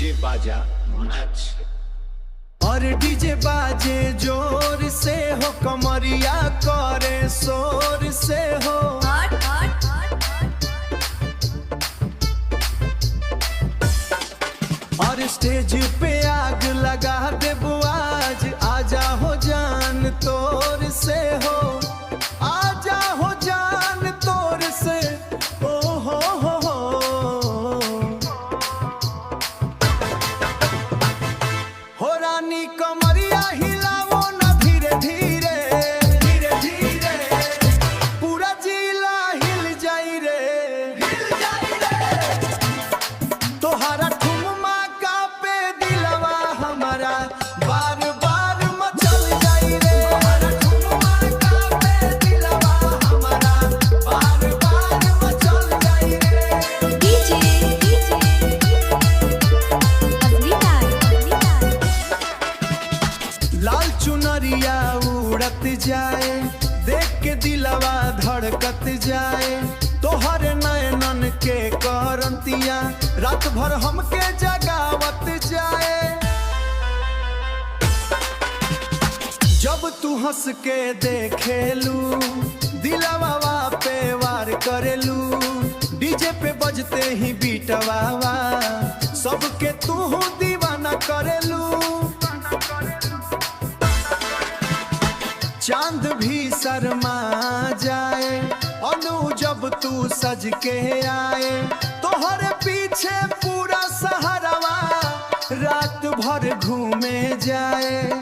DJ बाजा नाच। और डीजे बाजे जोर से हो, कमरिया करे शोर से हो। और स्टेज पे आग लगा देबो आज, आजा हो जान तोर से हो, आजा हो जान तोर से। ओ हो हो रानी कमरिया हिलावो ना धीरे धीरे धीरे धीरे, पूरा जिला हिल जाई रे हिल जाई रे। तोहरा ठुममा का पे दिलवा हमारा बार बार मचल जाई रे। तोहरा ठुममा का पे दिलवा हमारा बार बार मचल जाई रे। डीजे लाल चुनरिया उड़त जाए, देख के दिलवा धड़कत जाए। तोहर नयनन के करंतिया रात भर हमके जगावत जाए। जब तू हंस के देखेलू, दिलवा पे वार करेलू। डीजे पे बजते ही बीटवावा, सबके तू दीवाना करेलू। चांद भी शर्मा जाए, अनु जब तू सज के आए। तोहरे पीछे पूरा शहरवा रात भर घूमे जाए।